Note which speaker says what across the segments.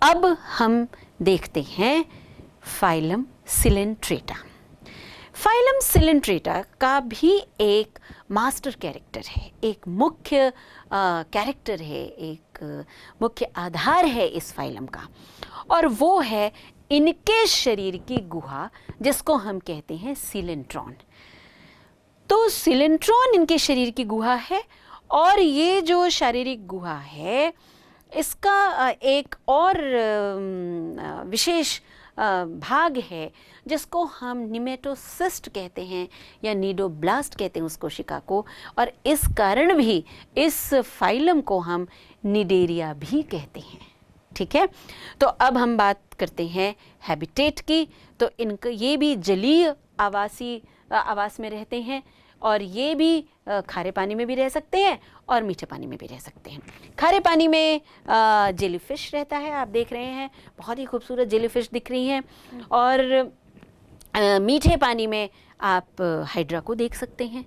Speaker 1: अब हम देखते हैं फाइलम सिलेंट्रेटा। फाइलम सिलेंट्रेटा का भी एक मास्टर कैरेक्टर है, एक मुख्य कैरेक्टर है, एक मुख्य आधार है इस फाइलम का, और वो है इनके शरीर की गुहा जिसको हम कहते हैं सिलेंट्रॉन। तो सिलेंट्रॉन इनके शरीर की गुहा है, और ये जो शारीरिक गुहा है इसका एक और विशेष भाग है जिसको हम निमेटोसिस्ट कहते हैं या नीडोब्लास्ट कहते हैं उस कोशिका को, और इस कारण भी इस फाइलम को हम निडेरिया भी कहते हैं। ठीक है, तो अब हम बात करते हैं हैबिटेट की। तो इनका ये भी जलीय आवास में रहते हैं, और ये भी खारे पानी में भी रह सकते हैं और मीठे पानी में भी रह सकते हैं। खारे पानी में जेलीफिश रहता है, आप देख रहे हैं बहुत ही खूबसूरत जेलीफिश दिख रही हैं, और मीठे पानी में आप हाइड्रा को देख सकते हैं।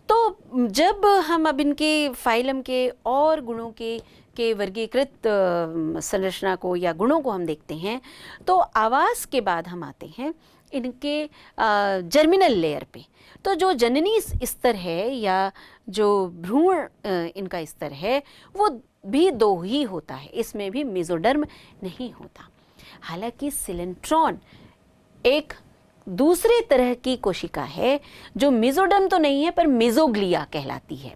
Speaker 1: तो जब हम अब इनके फाइलम के और गुणों के वर्गीकृत संरचना को या गुणों को हम देखते हैं, तो आवास के बाद हम आते हैं इनके जर्मिनल लेयर पे। तो जो जननी स्तर है या जो भ्रूण इनका स्तर है वो भी दो ही होता है, इसमें भी मेसोडर्म नहीं होता। हालांकि सिलेंट्रॉन एक दूसरे तरह की कोशिका है जो मेसोडर्म तो नहीं है पर मेसोग्लिया कहलाती है,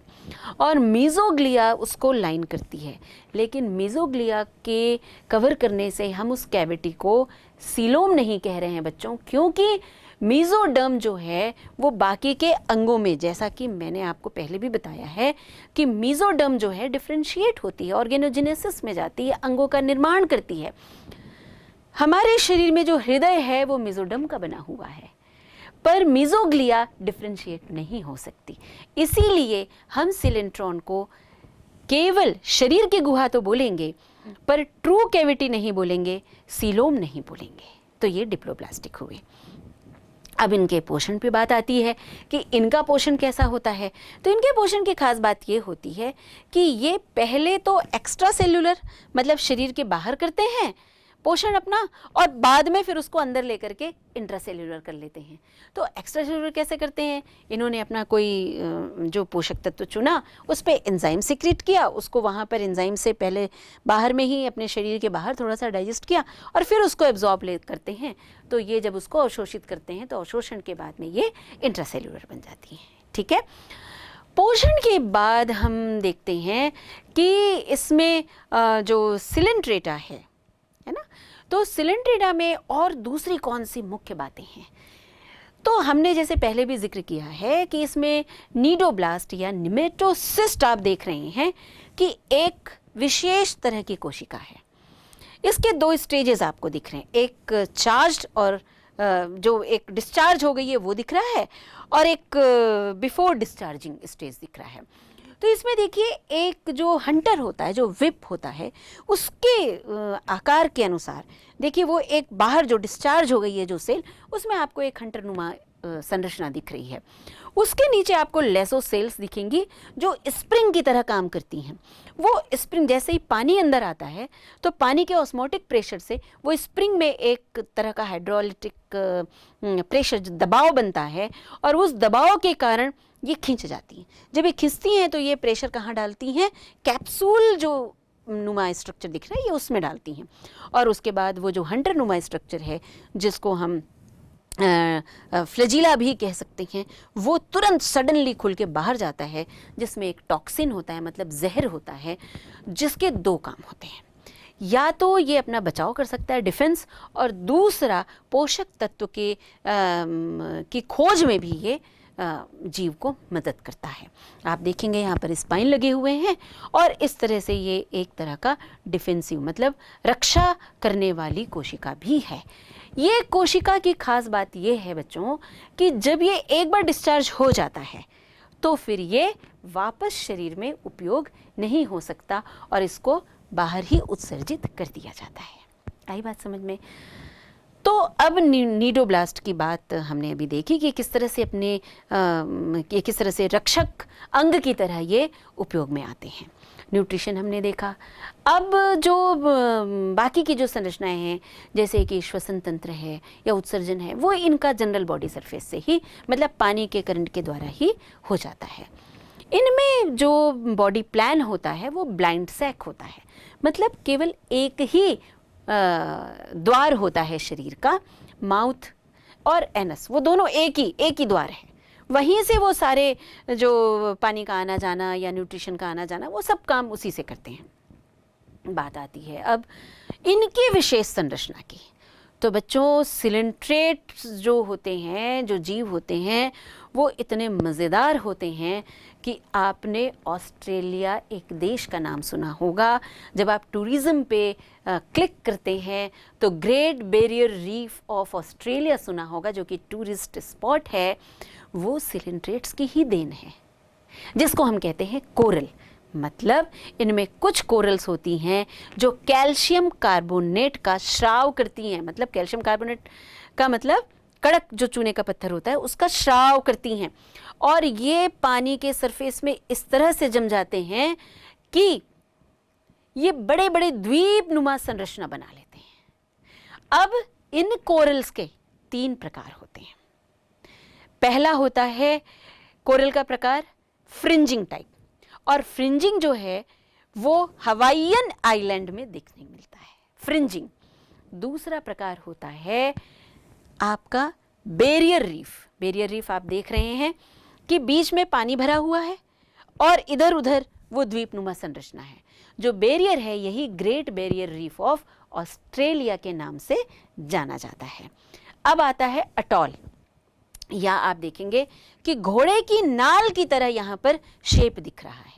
Speaker 1: और मेसोग्लिया उसको लाइन करती है। लेकिन मेसोग्लिया के कवर करने से हम उस कैविटी को सीलोम नहीं कह रहे हैं बच्चों, क्योंकि मेसोडर्म जो है वो बाकी के अंगों में, जैसा कि मैंने आपको पहले भी बताया है कि मेसोडर्म जो है डिफरेंशिएट होती है, ऑर्गेनोजेनेसिस में जाती है, अंगों का निर्माण करती है। हमारे शरीर में जो हृदय है वो मेसोडर्म का बना हुआ है, पर मेसोग्लिया डिफरेंशिएट नहीं हो सकती। इसीलिए हम सिलेंट्रॉन को केवल शरीर की गुहा तो बोलेंगे पर ट्रू कैविटी नहीं बोलेंगे, सीलोम नहीं बोलेंगे। तो ये डिप्लोब्लास्टिक हुए। अब इनके पोषण पे बात आती है कि इनका पोषण कैसा होता है। तो इनके पोषण की खास बात ये होती है कि ये पहले तो एक्स्ट्रा सेल्यूलर मतलब शरीर के बाहर करते हैं पोषण अपना, और बाद में फिर उसको अंदर लेकर के इंट्रासेल्यूलर कर लेते हैं। तो एक्स्ट्रा सेल्यूलर कैसे करते हैं? इन्होंने अपना कोई जो पोषक तत्व चुना, उस पर एंजाइम सिक्रीट किया, उसको वहाँ पर एंजाइम से पहले बाहर में ही अपने शरीर के बाहर थोड़ा सा डाइजेस्ट किया, और फिर उसको एब्जॉर्ब करते हैं। तो ये जब उसको अवशोषित करते हैं तो अवशोषण के बाद में ये इंट्रासेल्यूलर बन जाती हैं। ठीक है, पोषण के बाद हम देखते हैं कि इसमें जो सिलेंट्रेटा है ना, तो सिलेंट्रेटा में और दूसरी कौन सी मुख्य बातें हैं? तो हमने जैसे पहले भी जिक्र किया है कि इसमें नीडोब्लास्ट या निमेटोसिस्ट आप देख रहे हैं कि एक विशेष तरह की कोशिका है। इसके दो स्टेजेस आपको दिख रहे हैं, एक चार्ज्ड और जो एक डिस्चार्ज हो गई है वो दिख रहा है, और एक बिफोर डिस्चार्जिंग स्टेज दिख रहा है। तो इसमें देखिए एक जो हंटर होता है, जो विप होता है, उसके आकार के अनुसार देखिए वो एक बाहर जो डिस्चार्ज हो गई है जो सेल, उसमें आपको एक हंटर नुमा संरचना दिख रही है। उसके नीचे आपको लेसो सेल्स दिखेंगी जो स्प्रिंग की तरह काम करती हैं। वो स्प्रिंग जैसे ही पानी अंदर आता है तो पानी के ऑस्मोटिक प्रेशर से वो स्प्रिंग में एक तरह का हाइड्रोलिटिक प्रेशर दबाव बनता है, और उस दबाव के कारण ये खींच जाती हैं। जब ये खींचती हैं तो ये प्रेशर कहाँ डालती हैं? कैप्सूल जो नुमा स्ट्रक्चर दिख रहा है ये उसमें डालती हैं, और उसके बाद वो जो हंटर नुमा स्ट्रक्चर है जिसको हम फ्लैजिला भी कह सकते हैं, वो तुरंत सडनली खुल के बाहर जाता है, जिसमें एक टॉक्सिन होता है, मतलब जहर होता है, जिसके दो काम होते हैं। या तो ये अपना बचाव कर सकता है, डिफेंस, और दूसरा पोषक तत्व की खोज में भी ये जीव को मदद करता है। आप देखेंगे यहाँ पर स्पाइन लगे हुए हैं, और इस तरह से ये एक तरह का डिफेंसिव मतलब रक्षा करने वाली कोशिका भी है। ये कोशिका की खास बात ये है बच्चों कि जब ये एक बार डिस्चार्ज हो जाता है तो फिर ये वापस शरीर में उपयोग नहीं हो सकता, और इसको बाहर ही उत्सर्जित कर दिया जाता है। आई बात समझ में? तो अब नीडोब्लास्ट की बात हमने अभी देखी कि किस तरह से किस तरह से रक्षक अंग की तरह ये उपयोग में आते हैं। न्यूट्रिशन हमने देखा। अब जो बाकी की जो संरचनाएं हैं, जैसे कि श्वसन तंत्र है या उत्सर्जन है, वो इनका जनरल बॉडी सरफेस से ही, मतलब पानी के करंट के द्वारा ही हो जाता है। इनमें जो बॉडी प्लान होता है वो ब्लाइंड सैक होता है, मतलब केवल एक ही द्वार होता है शरीर का, माउथ और एनस, वो दोनों एक ही द्वार है। वहीं से वो सारे जो पानी का आना जाना या न्यूट्रिशन का आना जाना, वो सब काम उसी से करते हैं। बात आती है अब इनकी विशेष संरचना की। तो बच्चों, सिलेंट्रेट्स जो होते हैं, जो जीव होते हैं, वो इतने मज़ेदार होते हैं कि आपने ऑस्ट्रेलिया एक देश का नाम सुना होगा। जब आप टूरिज़्म पे क्लिक करते हैं तो great barrier reef of Australia सुना होगा, जो कि टूरिस्ट स्पॉट है। वो सिलेंट्रेट्स की ही देन है, जिसको हम कहते हैं कोरल। मतलब इनमें कुछ कोरल्स होती हैं जो कैल्शियम कार्बोनेट का स्राव करती हैं। मतलब कैल्शियम कार्बोनेट का मतलब कड़क जो चूने का पत्थर होता है, उसका स्राव करती हैं, और ये पानी के सरफेस में इस तरह से जम जाते हैं कि ये बड़े बड़े द्वीप नुमा संरचना बना लेते हैं। अब इन कोरल्स के 3 प्रकार होते हैं। पहला होता है कोरल का प्रकार फ्रिंजिंग टाइप, और फ्रिंजिंग जो है वो हवाईयन आइलैंड में देखने मिलता है, फ्रिंजिंग। दूसरा प्रकार होता है आपका बैरियर रीफ। बैरियर रीफ आप देख रहे हैं कि बीच में पानी भरा हुआ है और इधर उधर वो द्वीपनुमा संरचना है। जो बैरियर है, यही great barrier reef of Australia के नाम से जाना जाता है। अब आता है अटॉल, या आप देखेंगे कि घोड़े की नाल की तरह यहाँ पर शेप दिख रहा है।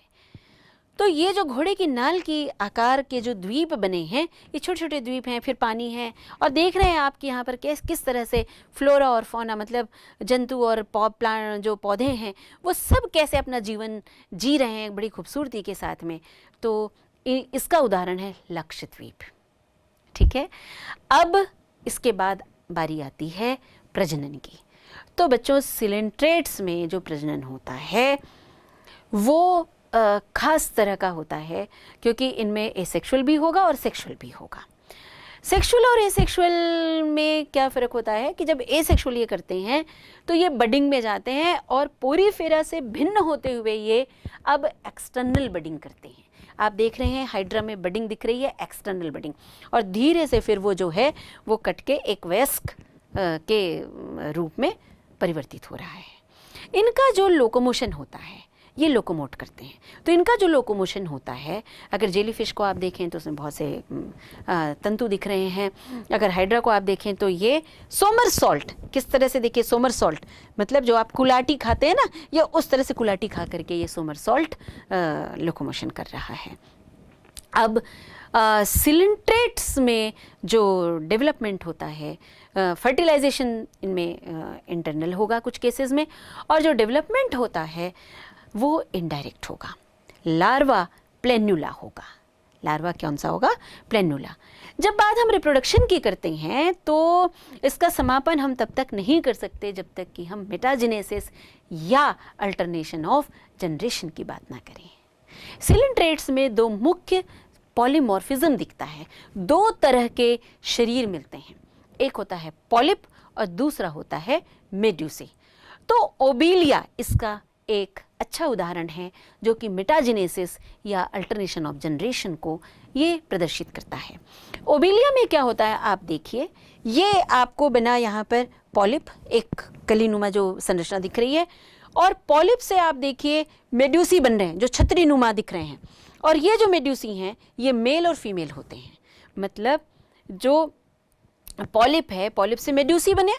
Speaker 1: तो ये जो घोड़े की नाल की आकार के जो द्वीप बने हैं, ये छोटे छोटे द्वीप हैं, फिर पानी है, और देख रहे हैं आप कि यहाँ पर किस तरह से फ्लोरा और फौना, मतलब जंतु और प्लांट जो पौधे हैं, वो सब कैसे अपना जीवन जी रहे हैं बड़ी खूबसूरती के साथ में। तो इसका उदाहरण है लक्षद्वीप। ठीक है, अब इसके बाद बारी आती है प्रजनन की। तो बच्चों, सिलेंट्रेट्स में जो प्रजनन होता है वो खास तरह का होता है, क्योंकि इनमें एसेक्सुअल भी होगा और सेक्सुअल भी होगा। सेक्सुअल और एसेक्सुअल में क्या फ़र्क होता है कि जब एसेक्सुअल ये करते हैं तो ये बडिंग में जाते हैं, और पोरीफेरा से भिन्न होते हुए ये अब एक्सटर्नल बडिंग करते हैं। आप देख रहे हैं हाइड्रा में बडिंग दिख रही है, एक्सटर्नल बडिंग, और धीरे से फिर वो जो है वो कट के एक वयस्क के रूप में परिवर्तित हो रहा है। इनका जो लोकोमोशन होता है, ये लोकोमोट करते हैं। तो इनका जो लोकोमोशन होता है, अगर जेलीफिश को आप देखें तो उसमें बहुत से तंतु दिख रहे हैं। अगर हाइड्रा को आप देखें तो ये सोमरसॉल्ट, किस तरह से देखिए, सोमरसॉल्ट मतलब जो आप कुलाटी खाते हैं ना, ये उस तरह से कुलाटी खा करके ये सोमरसॉल्ट लोकोमोशन कर रहा है। अब सिलेंट्रेट्स में जो डेवलपमेंट होता है, फर्टिलाइजेशन इनमें इंटरनल होगा कुछ केसेस में, और जो डेवलपमेंट होता है वो इनडायरेक्ट होगा। लार्वा प्लेन्युला होगा। लार्वा कौन सा होगा? प्लेन्युला। जब बात हम रिप्रोडक्शन की करते हैं तो इसका समापन हम तब तक नहीं कर सकते जब तक कि हम मेटाजेनेसिस या अल्टरनेशन ऑफ जनरेशन की बात ना करें। सिलेंट्रेट्स में 2 मुख्य पॉलीमॉर्फिज्म दिखता है। 2 तरह के शरीर मिलते हैं, एक होता है पॉलिप और दूसरा होता है मेड्यूसी। तो ओबेलिया इसका एक अच्छा उदाहरण है, जो कि मेटाजेनेसिस या अल्टरनेशन ऑफ जनरेशन को ये प्रदर्शित करता है। ओबेलिया में क्या होता है, आप देखिए, ये आपको बना यहाँ पर पॉलिप, एक कलीनुमा जो संरचना दिख रही है, और पॉलिप से आप देखिए मेड्यूसी बन रहे हैं जो छतरी नुमा दिख रहे हैं। और ये जो मेड्यूसी हैं ये मेल और फीमेल होते हैं। मतलब जो पॉलिप है, पॉलिप से मेड्यूसी बने,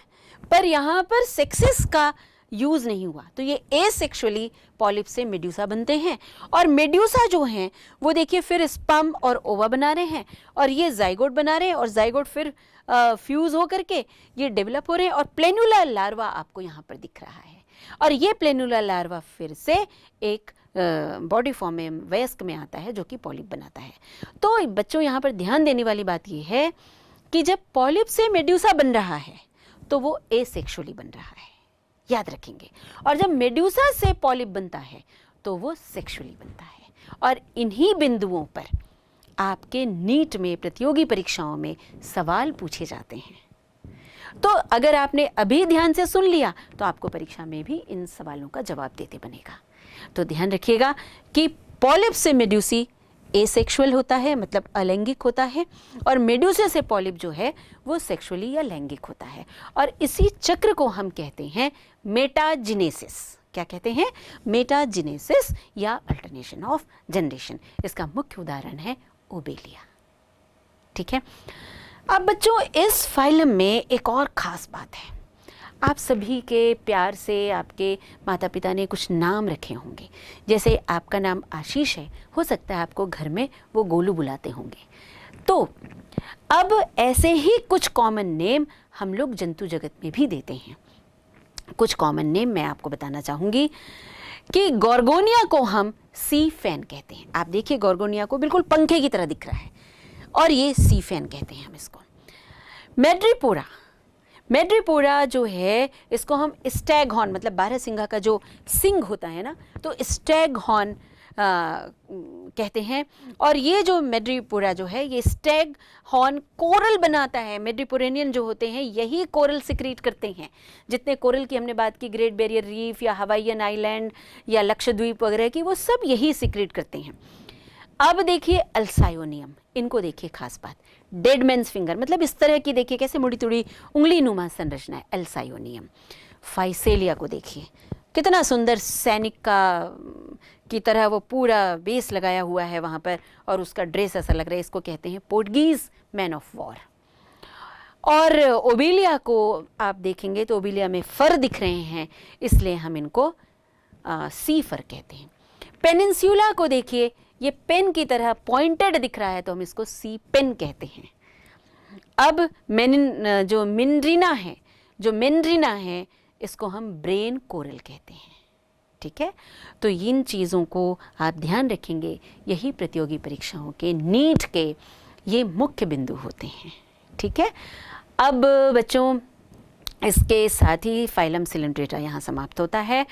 Speaker 1: पर यहाँ पर सेक्सेस का यूज़ नहीं हुआ, तो ये एसेक्सुअली पॉलिप से मेड्यूसा बनते हैं। और मेड्यूसा जो हैं वो देखिए फिर स्पर्म और ओवा बना रहे हैं, और ये जाइगोट बना रहे हैं, और जाइगोट फिर फ्यूज़ हो करके ये डेवलप हो रहे हैं, और प्लेनुला लार्वा आपको यहाँ पर दिख रहा है। और ये प्लेनुला लार्वा फिर से एक बॉडी फॉर्म में, वयस्क में आता है, जो कि पॉलिप बनाता है। तो बच्चों, यहाँ पर ध्यान देने वाली बात ये है कि जब पॉलिप से मेड्यूसा बन रहा है तो वो एसेक्सुअली बन रहा है, याद रखेंगे। और जब मेड्यूसा से पॉलिप बनता है तो वो सेक्सुअली बनता है। और इन्हीं बिंदुओं पर आपके नीट में प्रतियोगी परीक्षाओं में सवाल पूछे जाते हैं। तो अगर आपने अभी ध्यान से सुन लिया तो आपको परीक्षा में भी इन सवालों का जवाब देते बनेगा। तो ध्यान रखिएगा कि पॉलिप से मेड्यूसी एसेक्सुअल होता है, मतलब अलैंगिक होता है, और मेड्यूसा से पॉलिप जो है वो सेक्सुअली या लैंगिक होता है। और इसी चक्र को हम कहते हैं मेटाजिनेसिस। क्या कहते हैं? मेटाजिनेसिस या अल्टरनेशन ऑफ जनरेशन। इसका मुख्य उदाहरण है ओबेलिया। ठीक है। अब बच्चों, इस फाइलम में एक और ख़ास बात है। आप सभी के प्यार से आपके माता पिता ने कुछ नाम रखे होंगे। जैसे आपका नाम आशीष है, हो सकता है आपको घर में वो गोलू बुलाते होंगे। तो अब ऐसे ही कुछ कॉमन नेम हम लोग जंतु जगत में भी देते हैं। कुछ कॉमन नेम मैं आपको बताना चाहूँगी कि गॉर्गोनिया को हम सी फैन कहते हैं। आप देखिए, गॉर्गोनिया को बिल्कुल पंखे की तरह दिख रहा है, और ये सी फैन कहते हैं हम इसको। मैड्रीपोरा, मैड्रीपोरा जो है इसको हम स्टैग हॉर्न, मतलब बारहसिंगा का जो सिंग होता है ना, तो स्टैग हॉर्न कहते हैं। और ये जो मैड्रीपोरा जो है ये स्टैग हॉर्न कोरल बनाता है। मैड्रीपोरेनियन जो होते हैं यही कोरल सिक्रीट करते हैं। जितने कोरल की हमने बात की, ग्रेट बैरियर रीफ या हवाईयन आइलैंड या लक्षद्वीप वगैरह की, वो सब यही सिक्रीट करते हैं। अब देखिए अल्सायोनियम, इनको देखिए खास बात, डेड मैन्स फिंगर, मतलब इस तरह की देखिए कैसे मुड़ी तुड़ी उंगली नुमा संरचना है, अल्सायोनियम। फाइसेलिया को देखिए, कितना सुंदर सैनिक का की तरह वो पूरा बेस लगाया हुआ है वहाँ पर, और उसका ड्रेस ऐसा लग रहा है, इसको कहते हैं पोर्टुगीज मैन ऑफ वॉर। और ओबेलिया को आप देखेंगे तो ओबेलिया में फर दिख रहे हैं, इसलिए हम इनको सी फर कहते हैं। पेनिनसुला को देखिए, ये पेन की तरह पॉइंटेड दिख रहा है, तो हम इसको सी पेन कहते हैं। अब जो मेंड्रीना है इसको हम ब्रेन कोरल कहते हैं। ठीक है। तो इन चीज़ों को आप ध्यान रखेंगे, यही प्रतियोगी परीक्षाओं के नीट के ये मुख्य बिंदु होते हैं। ठीक है। अब बच्चों, इसके साथ ही फाइलम सिलेंट्रेटा यहाँ समाप्त होता है।